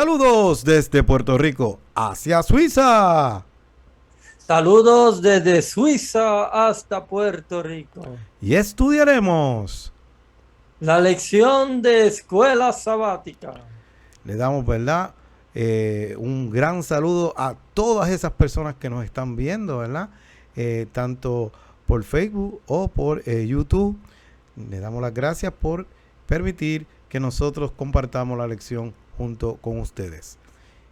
Saludos desde Puerto Rico hacia Suiza. Saludos desde Suiza hasta Puerto Rico. Y estudiaremos. La lección de escuela sabática. Le damos, ¿verdad? Un gran saludo a todas esas personas que nos están viendo, ¿verdad? Tanto por Facebook o por YouTube. Le damos las gracias por permitir que nosotros compartamos la lección junto con ustedes.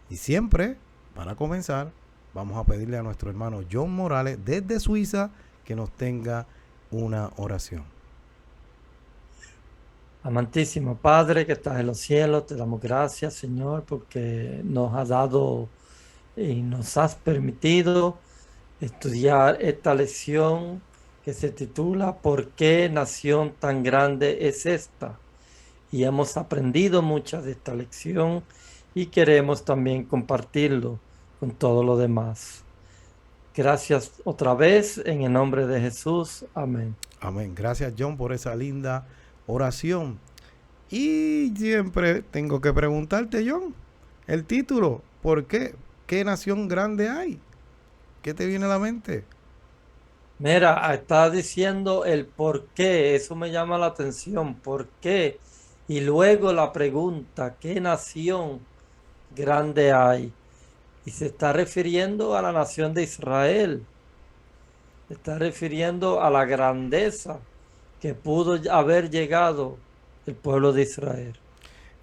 Y siempre, para comenzar, vamos a pedirle a nuestro hermano John Morales desde Suiza que nos tenga una oración. Amantísimo Padre que estás en los cielos, te damos gracias, Señor, porque nos has dado y nos has permitido estudiar esta lección que se titula ¿Por qué nación tan grande es esta? Y hemos aprendido mucho de esta lección y queremos también compartirlo con todo lo demás. Gracias otra vez en el nombre de Jesús. Amén. Amén. Gracias, John, por esa linda oración. Y siempre tengo que preguntarte, John, el título, ¿por qué? ¿Qué nación grande hay? ¿Qué te viene a la mente? Mira, está diciendo el por qué, eso me llama la atención, ¿por qué? Y luego la pregunta, ¿qué nación grande hay? Y se está refiriendo a la nación de Israel, se está refiriendo a la grandeza que pudo haber llegado el pueblo de Israel.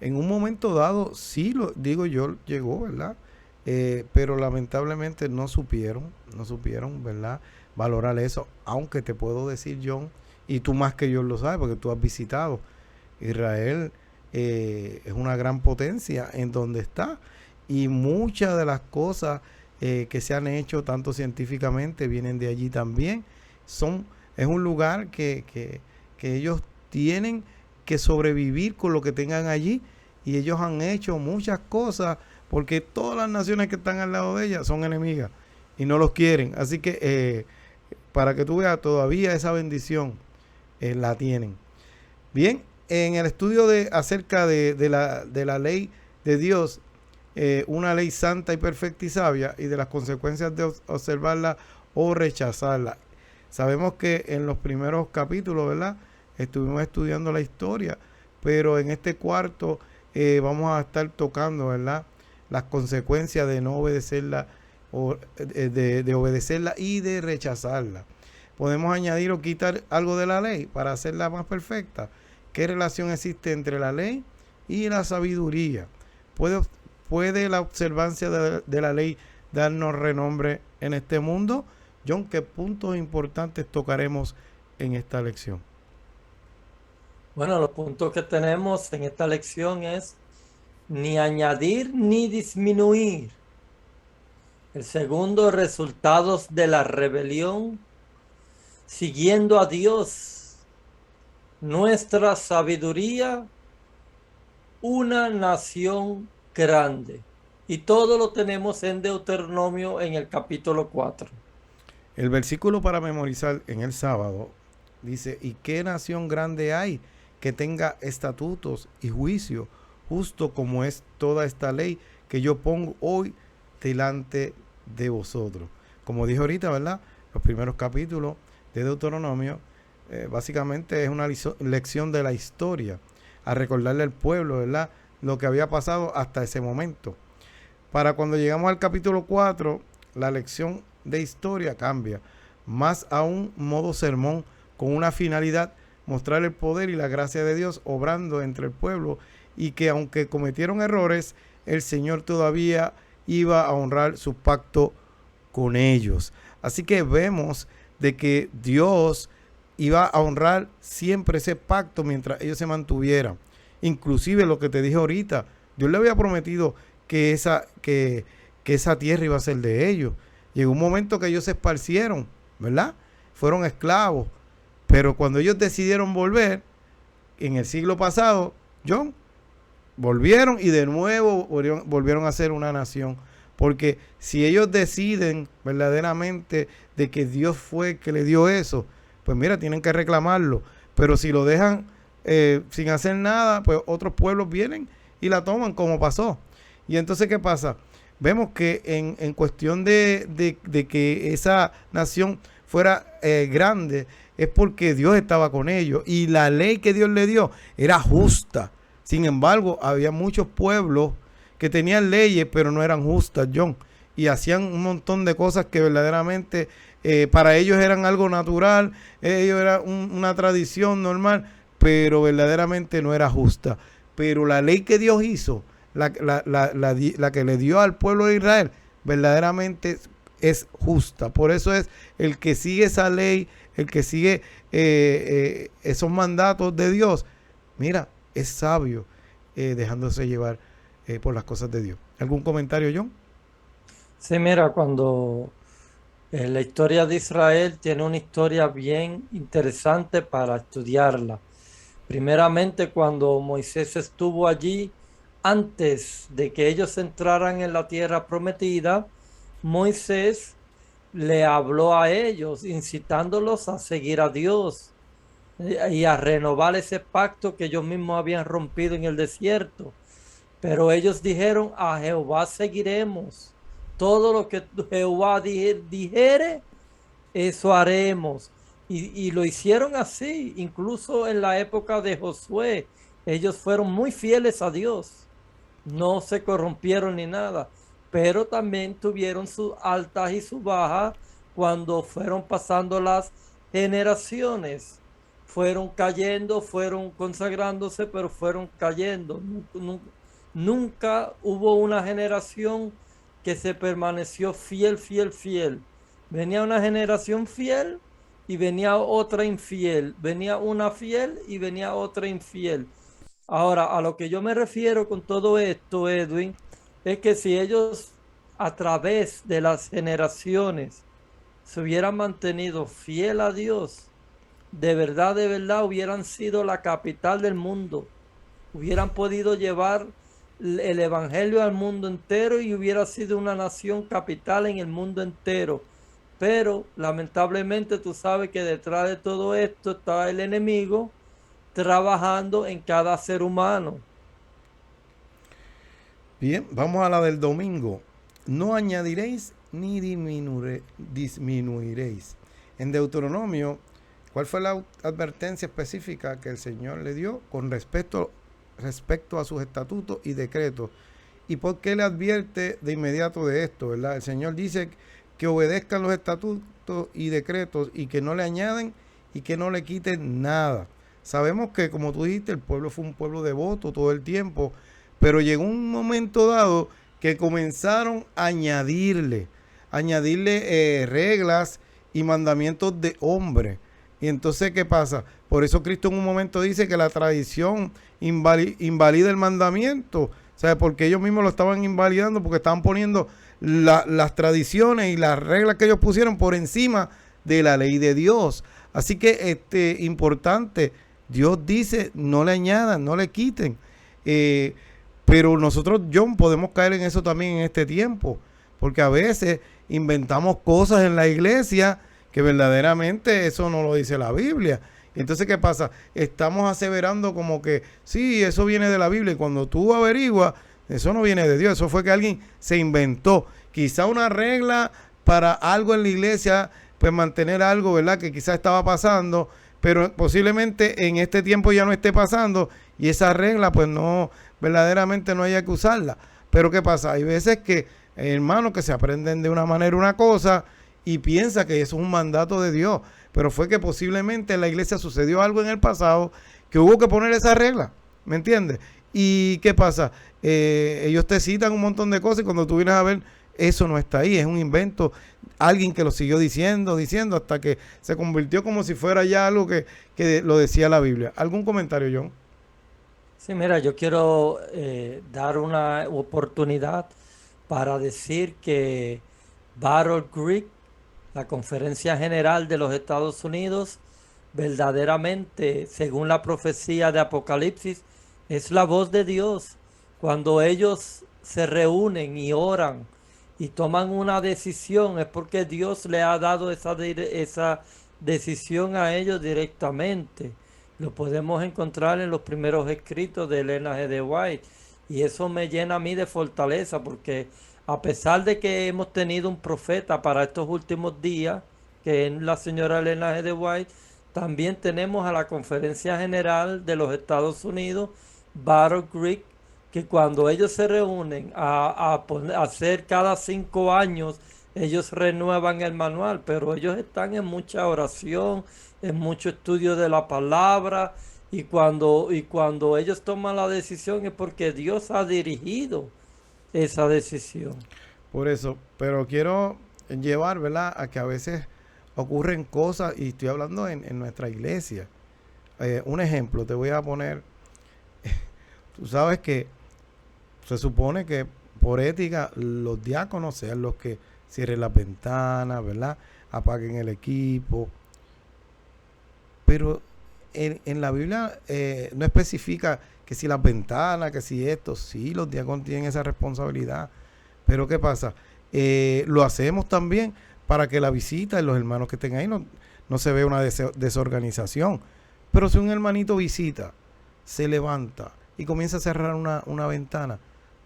En un momento dado, sí, lo digo yo, llegó, ¿verdad? Pero lamentablemente no supieron, ¿verdad? Valorar eso, aunque te puedo decir, John, y tú más que yo lo sabes, porque tú has visitado Israel, es una gran potencia en donde está, y muchas de las cosas que se han hecho, tanto científicamente, vienen de allí también. Es un lugar que ellos tienen que sobrevivir con lo que tengan allí, y ellos han hecho muchas cosas porque todas las naciones que están al lado de ellas son enemigas y no los quieren. Así que para que tú veas, todavía esa bendición la tienen. Bien, en el estudio acerca de la ley de Dios, una ley santa y perfecta y sabia, y de las consecuencias de observarla o rechazarla. Sabemos que en los primeros capítulos, ¿verdad?, estuvimos estudiando la historia, pero en este cuarto vamos a estar tocando, ¿verdad?, las consecuencias de no obedecerla, o de obedecerla y de rechazarla. Podemos añadir o quitar algo de la ley para hacerla más perfecta. ¿Qué relación existe entre la ley y la sabiduría? ¿Puede la observancia de la ley darnos renombre en este mundo? John, ¿qué puntos importantes tocaremos en esta lección? Bueno, los puntos que tenemos en esta lección es ni añadir ni disminuir. El segundo, resultados de la rebelión, siguiendo a Dios, nuestra sabiduría, una nación grande. Y todo lo tenemos en Deuteronomio en el capítulo 4. El versículo para memorizar en el sábado dice: ¿y qué nación grande hay que tenga estatutos y juicio, justo como es toda esta ley que yo pongo hoy delante de vosotros? Como dije ahorita, ¿verdad?, los primeros capítulos de Deuteronomio básicamente es una lección de la historia, a recordarle al pueblo, ¿verdad?, lo que había pasado hasta ese momento. Para cuando llegamos al capítulo 4, la lección de historia cambia, más a un modo sermón, con una finalidad: mostrar el poder y la gracia de Dios obrando entre el pueblo, y que aunque cometieron errores, el Señor todavía iba a honrar su pacto con ellos. Así que vemos de que Dios iba a honrar siempre ese pacto mientras ellos se mantuvieran. Inclusive lo que te dije ahorita, Dios le había prometido que esa tierra iba a ser de ellos. Llegó un momento que ellos se esparcieron, ¿verdad? Fueron esclavos. Pero cuando ellos decidieron volver, en el siglo pasado, John, volvieron y de nuevo volvieron a ser una nación. Porque si ellos deciden verdaderamente de que Dios fue el que le dio eso, pues mira, tienen que reclamarlo. Pero si lo dejan sin hacer nada, pues otros pueblos vienen y la toman, como pasó. Y entonces, ¿qué pasa? Vemos que en cuestión de que esa nación fuera grande, es porque Dios estaba con ellos y la ley que Dios le dio era justa. Sin embargo, había muchos pueblos que tenían leyes, pero no eran justas, John, y hacían un montón de cosas que verdaderamente para ellos eran algo natural, ellos era una tradición normal, pero verdaderamente no era justa. Pero la ley que Dios hizo, la que le dio al pueblo de Israel, verdaderamente es justa. Por eso es el que sigue esa ley, el que sigue esos mandatos de Dios, mira, es sabio, dejándose llevar por las cosas de Dios. ¿Algún comentario, John? Sí, mira, cuando la historia de Israel tiene una historia bien interesante para estudiarla. Primeramente, cuando Moisés estuvo allí, antes de que ellos entraran en la tierra prometida, Moisés le habló a ellos, incitándolos a seguir a Dios y a renovar ese pacto que ellos mismos habían rompido en el desierto. Pero ellos dijeron, a Jehová seguiremos. Todo lo que Jehová dijere, eso haremos. Y lo hicieron así, incluso en la época de Josué. Ellos fueron muy fieles a Dios. No se corrompieron ni nada. Pero también tuvieron sus altas y sus bajas cuando fueron pasando las generaciones. Fueron cayendo, fueron consagrándose, pero fueron cayendo. Nunca hubo una generación que se permaneció fiel, fiel, fiel. Venía una generación fiel y venía otra infiel. Venía una fiel y venía otra infiel. Ahora, a lo que yo me refiero con todo esto, Edwin, es que si ellos a través de las generaciones se hubieran mantenido fiel a Dios, de verdad, hubieran sido la capital del mundo. Hubieran podido llevar el evangelio al mundo entero y hubiera sido una nación capital en el mundo entero. Pero lamentablemente tú sabes que detrás de todo esto está el enemigo trabajando en cada ser humano. Bien, vamos a la del domingo. No añadiréis ni disminuiréis. En Deuteronomio, ¿cuál fue la advertencia específica que el Señor le dio con respecto a sus estatutos y decretos? ¿Y por qué le advierte de inmediato de esto, verdad? El Señor dice que obedezcan los estatutos y decretos y que no le añaden y que no le quiten nada. Sabemos que, como tú dijiste, el pueblo fue un pueblo devoto todo el tiempo, pero llegó un momento dado que comenzaron a añadirle reglas y mandamientos de hombre. Y entonces, ¿qué pasa? Por eso Cristo en un momento dice que la tradición invalida el mandamiento. O sea, porque ellos mismos lo estaban invalidando, porque estaban poniendo las tradiciones y las reglas que ellos pusieron por encima de la ley de Dios. Así que importante, Dios dice, no le añadan, no le quiten. Pero nosotros, John, podemos caer en eso también en este tiempo, porque a veces inventamos cosas en la iglesia que verdaderamente eso no lo dice la Biblia. Entonces, ¿qué pasa? Estamos aseverando como que sí, eso viene de la Biblia, y cuando tú averiguas, eso no viene de Dios, eso fue que alguien se inventó. Quizá una regla para algo en la iglesia, pues mantener algo, ¿verdad? Que quizá estaba pasando, pero posiblemente en este tiempo ya no esté pasando, y esa regla pues no, verdaderamente no haya que usarla. Pero ¿qué pasa? Hay veces que, hermanos, que se aprenden de una manera una cosa y piensa que eso es un mandato de Dios, pero fue que posiblemente en la iglesia sucedió algo en el pasado que hubo que poner esa regla, ¿me entiendes? ¿Y qué pasa? Ellos te citan un montón de cosas y cuando tú vienes a ver, eso no está ahí, es un invento, alguien que lo siguió diciendo, hasta que se convirtió como si fuera ya algo que lo decía la Biblia. ¿Algún comentario, John? Sí, mira, yo quiero dar una oportunidad para decir que Battle Creek, la Conferencia General de los Estados Unidos, verdaderamente, según la profecía de Apocalipsis, es la voz de Dios. Cuando ellos se reúnen y oran y toman una decisión, es porque Dios le ha dado esa decisión a ellos directamente. Lo podemos encontrar en los primeros escritos de Elena G. de White. Y eso me llena a mí de fortaleza porque a pesar de que hemos tenido un profeta para estos últimos días, que es la señora Elena G. de White, también tenemos a la Conferencia General de los Estados Unidos, Battle Creek, que cuando ellos se reúnen a hacer cada 5 años, ellos renuevan el manual, pero ellos están en mucha oración, en mucho estudio de la palabra, y cuando ellos toman la decisión es porque Dios ha dirigido esa decisión. Por eso, pero quiero llevar, ¿verdad? A que a veces ocurren cosas, y estoy hablando en nuestra iglesia. Un ejemplo, te voy a poner, tú sabes que se supone que por ética los diáconos sean los que cierren las ventanas, ¿verdad? Apaguen el equipo. Pero en la Biblia no especifica que si las ventanas, que si esto, sí, los diáconos tienen esa responsabilidad. Pero ¿qué pasa? Lo hacemos también para que la visita y los hermanos que estén ahí no se vea una desorganización. Pero si un hermanito visita, se levanta y comienza a cerrar una ventana,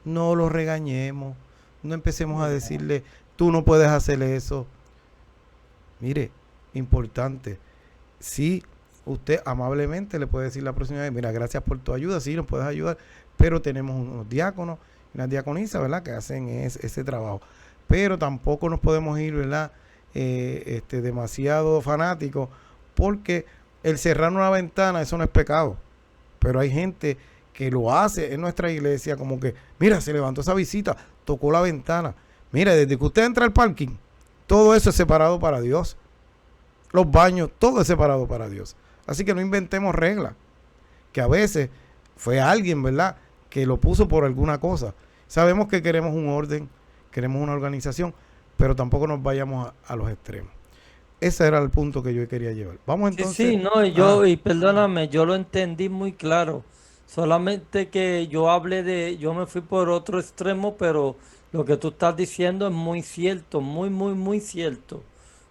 no lo regañemos, no empecemos a decirle, tú no puedes hacer eso. Mire, importante, sí, usted amablemente le puede decir la próxima vez, mira, gracias por tu ayuda, sí, nos puedes ayudar, pero tenemos unos diáconos, unas diaconisas, ¿verdad?, que hacen ese trabajo. Pero tampoco nos podemos ir, ¿verdad?, demasiado fanáticos, porque el cerrar una ventana, eso no es pecado. Pero hay gente que lo hace en nuestra iglesia, como que, mira, se levantó esa visita, tocó la ventana. Mira, desde que usted entra al parking, todo eso es separado para Dios. Los baños, todo es separado para Dios. Así que no inventemos reglas, que a veces fue alguien, ¿verdad?, que lo puso por alguna cosa. Sabemos que queremos un orden, queremos una organización, pero tampoco nos vayamos a los extremos. Ese era el punto que yo quería llevar. Vamos Sí, entonces. sí, no, y perdóname, yo lo entendí muy claro. Solamente que yo me fui por otro extremo, pero lo que tú estás diciendo es muy cierto, muy, muy, muy cierto.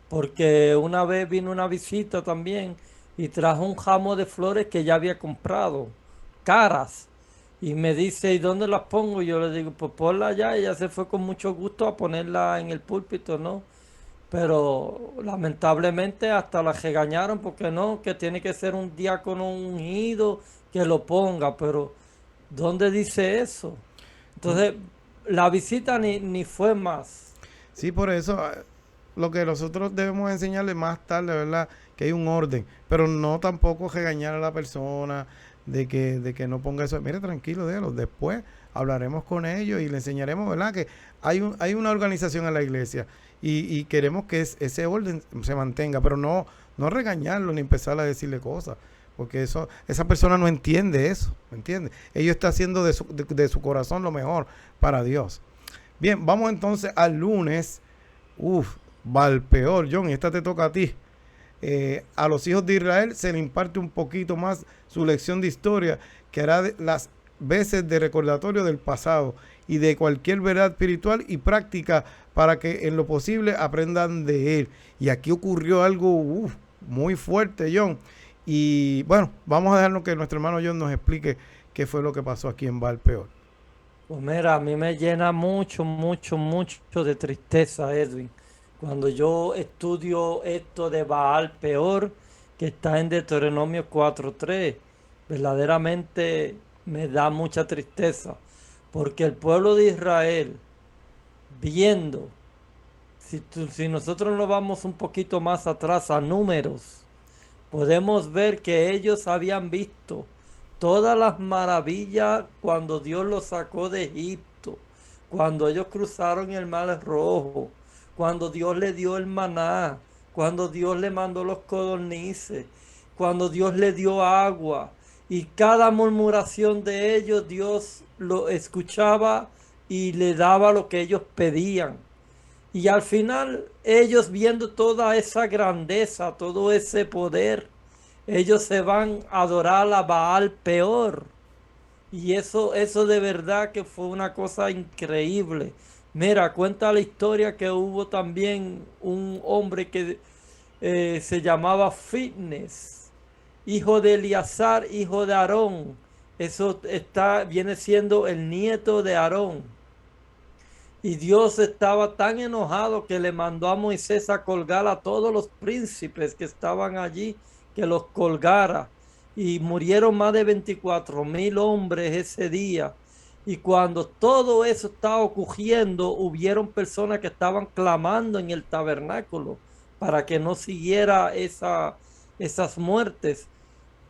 Porque una vez vino una visita también y trajo un ramo de flores que ya había comprado, caras. Y me dice, ¿y dónde las pongo? Yo le digo, pues ponla allá. Ella se fue con mucho gusto a ponerla en el púlpito, ¿no? Pero lamentablemente hasta la regañaron porque no, que tiene que ser un diácono ungido que lo ponga, pero ¿dónde dice eso? Entonces, la visita ni fue más. Sí, por eso lo que nosotros debemos enseñarle más tarde, ¿verdad? Que hay un orden, pero no tampoco regañar a la persona de que no ponga eso. Mire, tranquilo, déjalo. Después hablaremos con ellos y le enseñaremos, ¿verdad? Que hay una organización en la iglesia y queremos que ese orden se mantenga, pero no regañarlo ni empezar a decirle cosas. Porque esa persona no entiende eso, ¿me entiende? Ellos está haciendo de su corazón lo mejor para Dios. Bien, vamos entonces al lunes. Valpeor, John, y esta te toca a ti. A los hijos de Israel se le imparte un poquito más su lección de historia, que hará las veces de recordatorio del pasado y de cualquier verdad espiritual y práctica para que en lo posible aprendan de él. Y aquí ocurrió algo muy fuerte, John. Y bueno, vamos a dejarnos que nuestro hermano John nos explique qué fue lo que pasó aquí en Valpeor. Pues mira, a mí me llena mucho, mucho, mucho de tristeza, Edwin, cuando yo estudio esto de Baal peor, que está en Deuteronomio 4:3. Verdaderamente me da mucha tristeza, porque el pueblo de Israel, viendo, si nosotros nos vamos un poquito más atrás a números, podemos ver que ellos habían visto todas las maravillas cuando Dios los sacó de Egipto, cuando ellos cruzaron el Mar Rojo, cuando Dios le dio el maná, cuando Dios le mandó los codornices, cuando Dios le dio agua. Y cada murmuración de ellos Dios lo escuchaba y le daba lo que ellos pedían. Y al final, ellos viendo toda esa grandeza, todo ese poder, ellos se van a adorar a Baal peor. Y eso de verdad que fue una cosa increíble. Mira, cuenta la historia que hubo también un hombre que se llamaba Fitness, hijo de Eleazar, hijo de Aarón. Eso viene siendo el nieto de Aarón. Y Dios estaba tan enojado que le mandó a Moisés a colgar a todos los príncipes que estaban allí, que los colgara. Y murieron más de 24,000 hombres ese día. Y cuando todo eso estaba ocurriendo, hubieron personas que estaban clamando en el tabernáculo para que no siguiera esas muertes.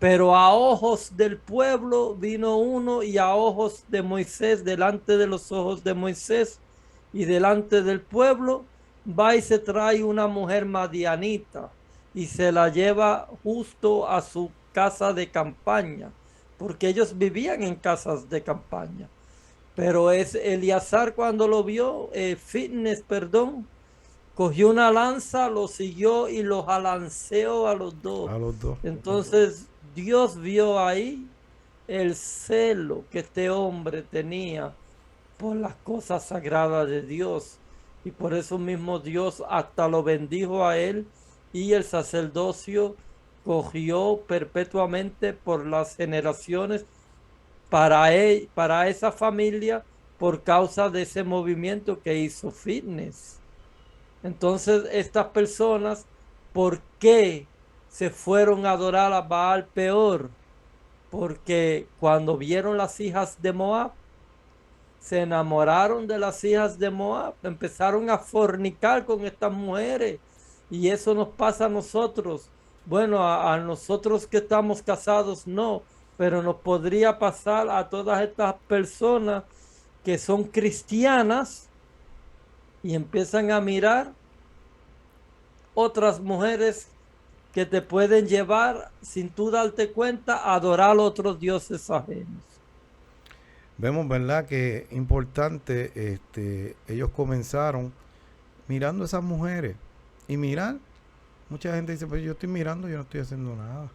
Pero a ojos del pueblo vino uno, y a ojos de Moisés, delante de los ojos de Moisés y delante del pueblo, va y se trae una mujer madianita y se la lleva justo a su casa de campaña, porque ellos vivían en casas de campaña. Pero es Eleazar, cuando lo vio, Fitness, perdón, cogió una lanza, lo siguió y los alanceó a los dos. A los dos. Entonces Dios vio ahí el celo que este hombre tenía por las cosas sagradas de Dios, y por eso mismo Dios hasta lo bendijo a él, y el sacerdocio cogió perpetuamente por las generaciones para él, para esa familia, por causa de ese movimiento que hizo Fitness. Entonces estas personas, ¿por qué se fueron a adorar a Baal Peor? Porque cuando vieron las hijas de Moab, se enamoraron de las hijas de Moab, empezaron a fornicar con estas mujeres, y eso nos pasa a nosotros. Bueno, a nosotros que estamos casados no, pero nos podría pasar a todas estas personas que son cristianas y empiezan a mirar otras mujeres que te pueden llevar, sin tú darte cuenta, a adorar a otros dioses ajenos. Vemos, ¿verdad? Que importante, ellos comenzaron mirando a esas mujeres. Y mirar, mucha gente dice, pues yo estoy mirando, yo no estoy haciendo nada.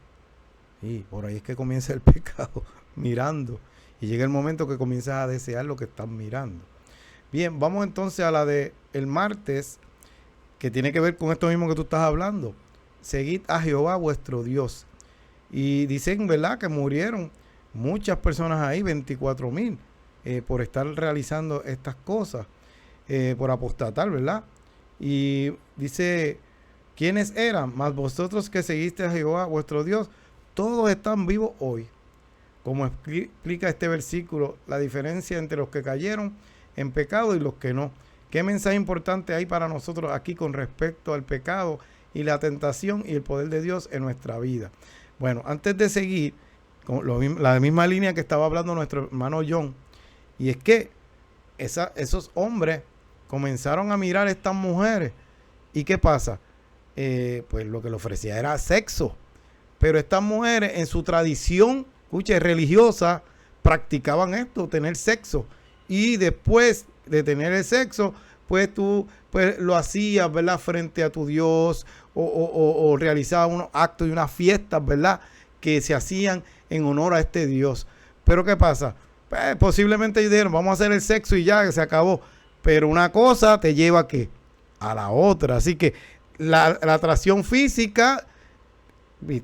Y por ahí es que comienza el pecado, mirando. Y llega el momento que comienzas a desear lo que estás mirando. Bien, vamos entonces a la de el martes, que tiene que ver con esto mismo que tú estás hablando. Seguid a Jehová vuestro Dios. Y dicen, ¿verdad?, que murieron muchas personas ahí, 24,000, por estar realizando estas cosas, por apostatar, ¿verdad? Y dice, ¿quiénes eran? Mas vosotros que seguiste a Jehová vuestro Dios, todos están vivos hoy. Como explica este versículo, la diferencia entre los que cayeron en pecado y los que no. ¿Qué mensaje importante hay para nosotros aquí con respecto al pecado y la tentación y el poder de Dios en nuestra vida? Bueno, antes de seguir, con la misma línea que estaba hablando nuestro hermano John, y es que esos hombres comenzaron a mirar a estas mujeres, y ¿qué pasa? Pues lo que le ofrecía era sexo, pero estas mujeres en su tradición, escuche, religiosa, practicaban esto, tener sexo, y después de tener el sexo, pues tú pues lo hacías, ¿verdad?, frente a tu Dios, o realizabas unos actos y unas fiestas, ¿verdad?, que se hacían en honor a este Dios. Pero ¿qué pasa? Pues posiblemente ellos dijeron, vamos a hacer el sexo y ya, que se acabó. Pero una cosa te lleva ¿a qué? A la otra. Así que la atracción física,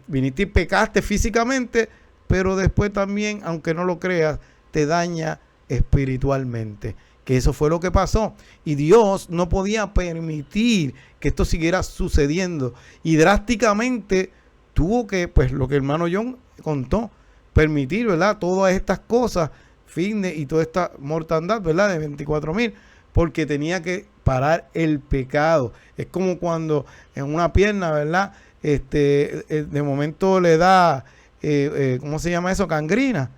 viniste y pecaste físicamente, pero después también, aunque no lo creas, te daña espiritualmente. Que eso fue lo que pasó. Y Dios no podía permitir que esto siguiera sucediendo. Y drásticamente tuvo que, pues lo que el hermano John contó, permitir, ¿verdad?, todas estas cosas, fitness y toda esta mortandad, ¿verdad?, de 24,000, porque tenía que parar el pecado. Es como cuando en una pierna, ¿verdad?, de momento le da, ¿cómo se llama eso? Cangrina.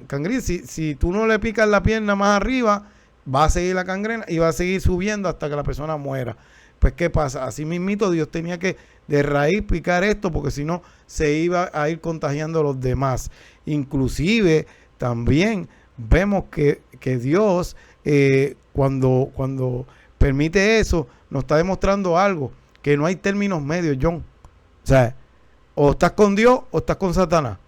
Cangrina. Si tú no le picas la pierna más arriba, va a seguir la cangrena y va a seguir subiendo hasta que la persona muera. Pues, ¿qué pasa? Así mismito Dios tenía que de raíz picar esto, porque si no se iba a ir contagiando a los demás. Inclusive también vemos que Dios cuando permite eso, nos está demostrando algo, que no hay términos medios, John. O sea, o estás con Dios o estás con Satanás.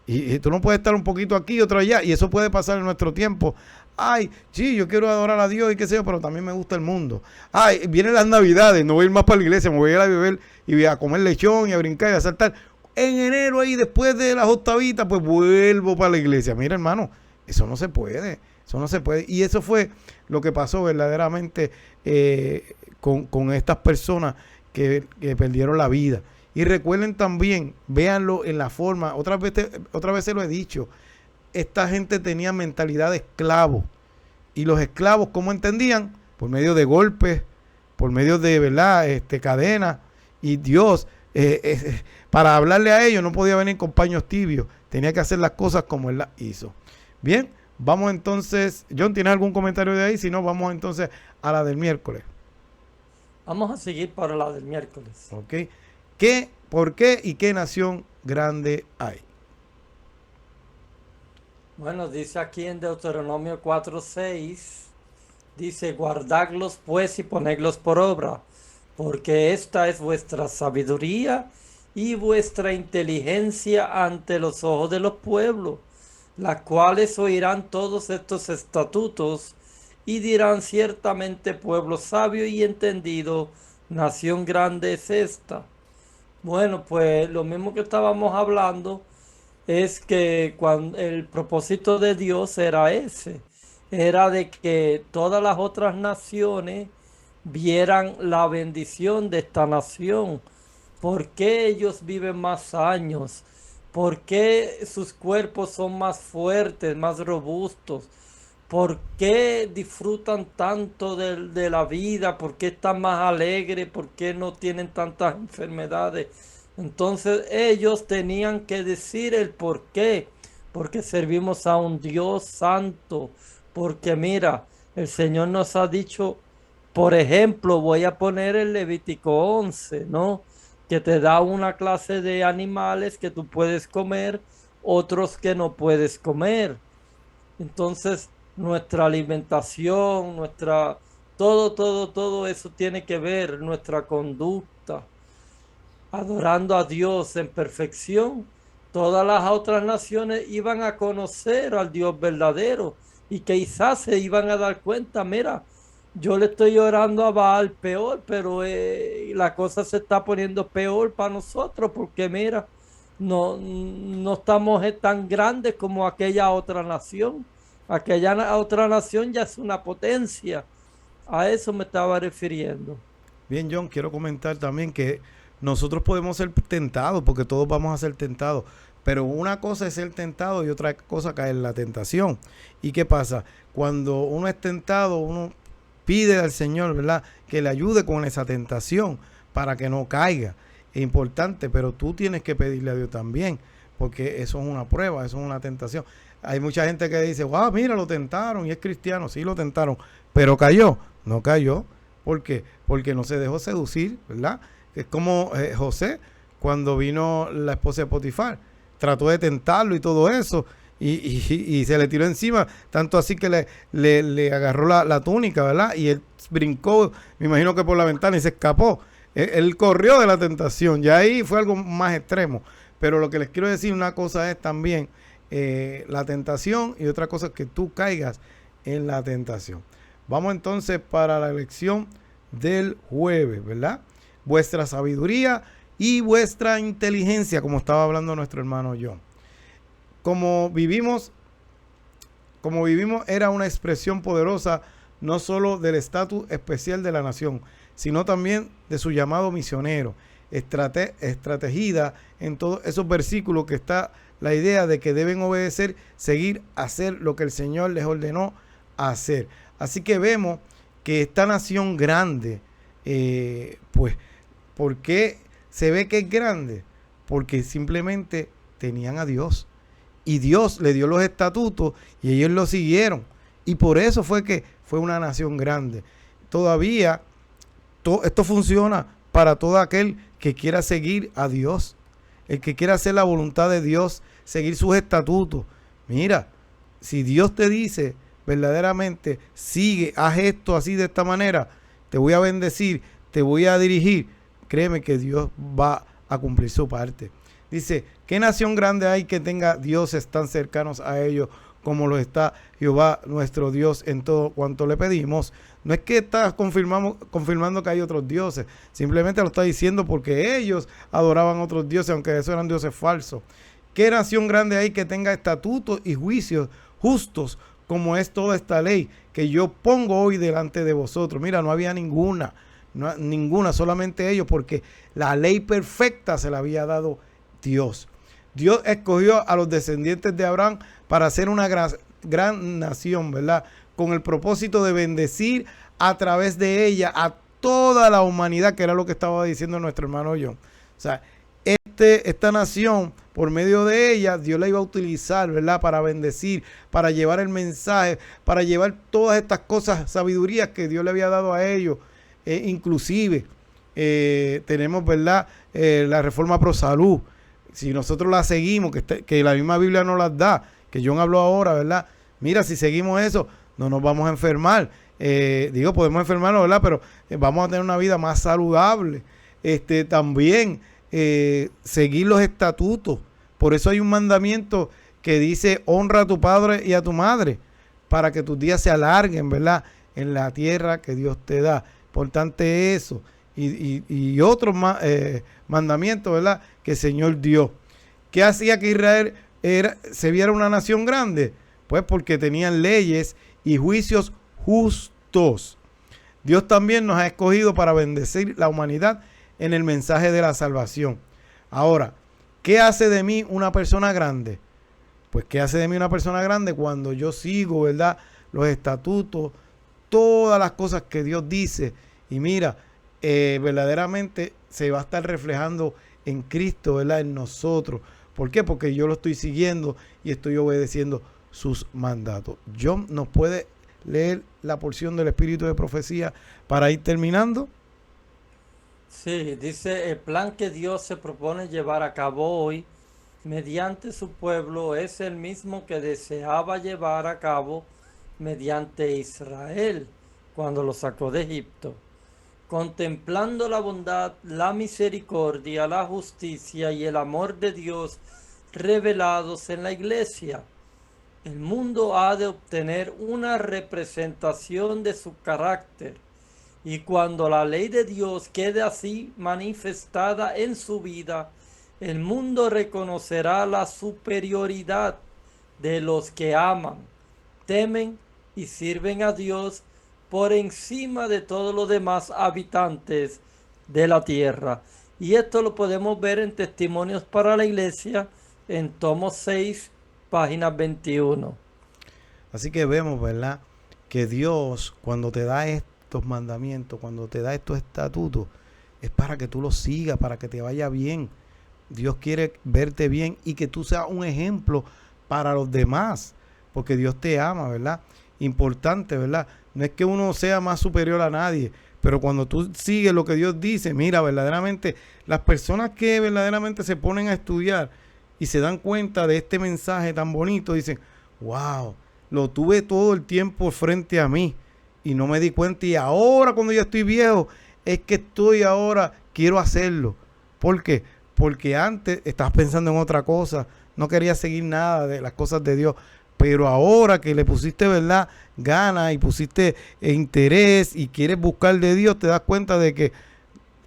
Y tú no puedes estar un poquito aquí y otro allá, y eso puede pasar en nuestro tiempo. Ay, sí, yo quiero adorar a Dios y qué sé yo, pero también me gusta el mundo. Ay, vienen las Navidades, no voy a ir más para la iglesia, me voy a ir a beber y a comer lechón y a brincar y a saltar. en enero ahí después de las octavitas, pues vuelvo para la iglesia. Mira, hermano, eso no se puede. Eso no se puede. Y eso fue lo que pasó verdaderamente con estas personas que perdieron la vida. Y recuerden también, véanlo en la forma, otra vez se lo he dicho, esta gente tenía mentalidad de esclavo. Y los esclavos, ¿cómo entendían? Por medio de golpes, por medio de, ¿verdad?, cadenas. Y Dios, para hablarle a ellos, no podía venir con paños tibios. Tenía que hacer las cosas como Él las hizo. Bien, vamos entonces. John, ¿tienes algún comentario de ahí? Si no, vamos entonces a la del miércoles. Vamos a seguir para la del miércoles. Ok. ¿Por qué y qué nación grande hay? Bueno, dice aquí en Deuteronomio 4:6, dice, guardadlos pues y ponedlos por obra, porque esta es vuestra sabiduría y vuestra inteligencia ante los ojos de los pueblos, las cuales oirán todos estos estatutos y dirán ciertamente pueblo sabio y entendido, nación grande es esta. Bueno, pues lo mismo que estábamos hablando es que cuando el propósito de Dios era ese, era de que todas las otras naciones vieran la bendición de esta nación. ¿Por qué ellos viven más años? ¿Por qué sus cuerpos son más fuertes, más robustos? ¿Por qué disfrutan tanto de la vida? ¿Por qué están más alegres? ¿Por qué no tienen tantas enfermedades? Entonces ellos tenían que decir el por qué. Porque servimos a un Dios santo. Porque mira, el Señor nos ha dicho, por ejemplo, voy a poner el Levítico 11, ¿no? Que te da una clase de animales que tú puedes comer, otros que no puedes comer. Entonces, nuestra alimentación, todo eso tiene que ver, nuestra conducta, adorando a Dios en perfección. Todas las otras naciones iban a conocer al Dios verdadero y quizás se iban a dar cuenta, mira, yo le estoy orando a Baal peor, pero la cosa se está poniendo peor para nosotros porque mira, no estamos tan grandes como aquella otra nación. Aquella otra nación ya es una potencia. A eso me estaba refiriendo. Bien, John, quiero comentar también que nosotros podemos ser tentados, porque todos vamos a ser tentados. Pero una cosa es ser tentado y otra cosa caer en la tentación. ¿Y qué pasa? Cuando uno es tentado, uno pide al Señor, ¿verdad?, que le ayude con esa tentación para que no caiga. Es importante, pero tú tienes que pedirle a Dios también, porque eso es una prueba, eso es una tentación. Hay mucha gente que dice, wow, mira, lo tentaron y es cristiano. Sí, lo tentaron, pero cayó. No cayó. ¿Por qué? Porque no se dejó seducir, ¿verdad? Es como José, cuando vino la esposa de Potifar. Trató de tentarlo y todo eso. Y se le tiró encima. Tanto así que le agarró la túnica, ¿verdad? Y él brincó, me imagino que por la ventana, y se escapó. Él corrió de la tentación. Ya ahí fue algo más extremo. Pero lo que les quiero decir, una cosa es también la tentación y otra cosa es que tú caigas en la tentación. Vamos entonces para la lección del jueves, ¿verdad? Vuestra sabiduría y vuestra inteligencia, como estaba hablando nuestro hermano John. Como vivimos era una expresión poderosa no solo del estatus especial de la nación, sino también de su llamado misionero, estrategida en todos esos versículos que está la idea de que deben obedecer, seguir, hacer lo que el Señor les ordenó hacer. Así que vemos que esta nación grande, pues, ¿por qué se ve que es grande? Porque simplemente tenían a Dios. Y Dios le dio los estatutos y ellos lo siguieron. Y por eso fue que fue una nación grande. Todavía esto funciona para todo aquel que quiera seguir a Dios. El que quiera hacer la voluntad de Dios, seguir sus estatutos. Mira, si Dios te dice verdaderamente, sigue, haz esto así de esta manera, te voy a bendecir, te voy a dirigir, créeme que Dios va a cumplir su parte. Dice, ¿qué nación grande hay que tenga dioses tan cercanos a ellos como lo está Jehová nuestro Dios en todo cuanto le pedimos. No es que está confirmando que hay otros dioses, simplemente lo está diciendo porque ellos adoraban otros dioses, aunque esos eran dioses falsos. ¿Qué nación grande hay que tenga estatutos y juicios justos como es toda esta ley que yo pongo hoy delante de vosotros? Mira, no había ninguna, solamente ellos, porque la ley perfecta se la había dado Dios. Dios escogió a los descendientes de Abraham para hacer una gran nación, ¿verdad? Con el propósito de bendecir a través de ella a toda la humanidad, que era lo que estaba diciendo nuestro hermano John. O sea, esta nación, por medio de ella, Dios la iba a utilizar, ¿verdad? Para bendecir, para llevar el mensaje, para llevar todas estas cosas, sabidurías que Dios le había dado a ellos. Inclusive, tenemos, ¿verdad? La reforma pro salud. Si nosotros la seguimos, que la misma Biblia nos las da, que John habló ahora, ¿verdad? Mira, si seguimos eso, no nos vamos a enfermar. Podemos enfermarnos, ¿verdad? Pero vamos a tener una vida más saludable. También seguir los estatutos. Por eso hay un mandamiento que dice: honra a tu padre y a tu madre, para que tus días se alarguen, ¿verdad? En la tierra que Dios te da. Importante eso. Y otros mandamientos, ¿verdad? Que el Señor dio. ¿Qué hacía que Israel se viera una nación grande? Pues porque tenían leyes y juicios justos. Dios también nos ha escogido para bendecir la humanidad en el mensaje de la salvación. Ahora, ¿qué hace de mí una persona grande? Pues ¿qué hace de mí una persona grande? Cuando yo sigo, ¿verdad? Los estatutos, todas las cosas que Dios dice. Y mira, verdaderamente se va a estar reflejando en Cristo, ¿verdad? En nosotros. ¿Por qué? Porque yo lo estoy siguiendo y estoy obedeciendo sus mandatos. John, ¿nos puede leer la porción del Espíritu de Profecía para ir terminando? Sí, dice: el plan que Dios se propone llevar a cabo hoy mediante su pueblo es el mismo que deseaba llevar a cabo mediante Israel cuando lo sacó de Egipto, contemplando la bondad, la misericordia, la justicia y el amor de Dios revelados en la iglesia. El mundo ha de obtener una representación de su carácter, y cuando la ley de Dios quede así manifestada en su vida, el mundo reconocerá la superioridad de los que aman, temen y sirven a Dios por encima de todos los demás habitantes de la tierra. Y esto lo podemos ver en Testimonios para la Iglesia, en tomo 6, página 21. Así que vemos, ¿verdad? Que Dios, cuando te da estos mandamientos, cuando te da estos estatutos, es para que tú los sigas, para que te vaya bien. Dios quiere verte bien y que tú seas un ejemplo para los demás, porque Dios te ama, ¿verdad? Importante, ¿verdad? No es que uno sea más superior a nadie, pero cuando tú sigues lo que Dios dice, mira, verdaderamente, las personas que verdaderamente se ponen a estudiar y se dan cuenta de este mensaje tan bonito, dicen: wow, lo tuve todo el tiempo frente a mí y no me di cuenta, y ahora cuando ya estoy viejo, es que quiero hacerlo. ¿Por qué? Porque antes estabas pensando en otra cosa, no querías seguir nada de las cosas de Dios, pero ahora que le pusiste, ¿verdad?, ganas y pusiste interés y quieres buscar de Dios, te das cuenta de que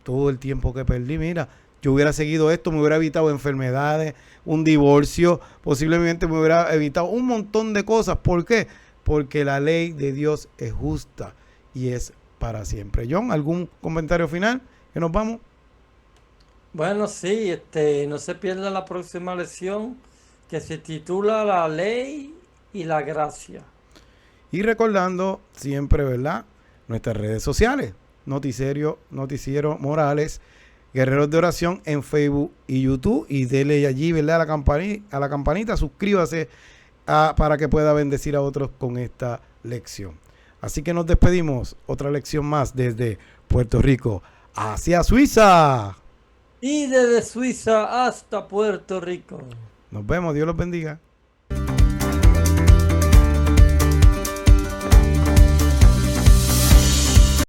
todo el tiempo que perdí, mira, yo hubiera seguido esto, me hubiera evitado enfermedades, un divorcio, posiblemente me hubiera evitado un montón de cosas. ¿Por qué? Porque la ley de Dios es justa y es para siempre. John, ¿algún comentario final? ¿Que nos vamos? Bueno, sí, no se pierda la próxima lección, que se titula La Ley y la Gracia. Y recordando siempre, ¿verdad?, nuestras redes sociales: Noticiero Morales, Guerreros de Oración en Facebook y YouTube. Y dele allí, ¿verdad?, a la campanita, suscríbase para que pueda bendecir a otros con esta lección. Así que nos despedimos. Otra lección más desde Puerto Rico hacia Suiza. Y desde Suiza hasta Puerto Rico. Nos vemos. Dios los bendiga.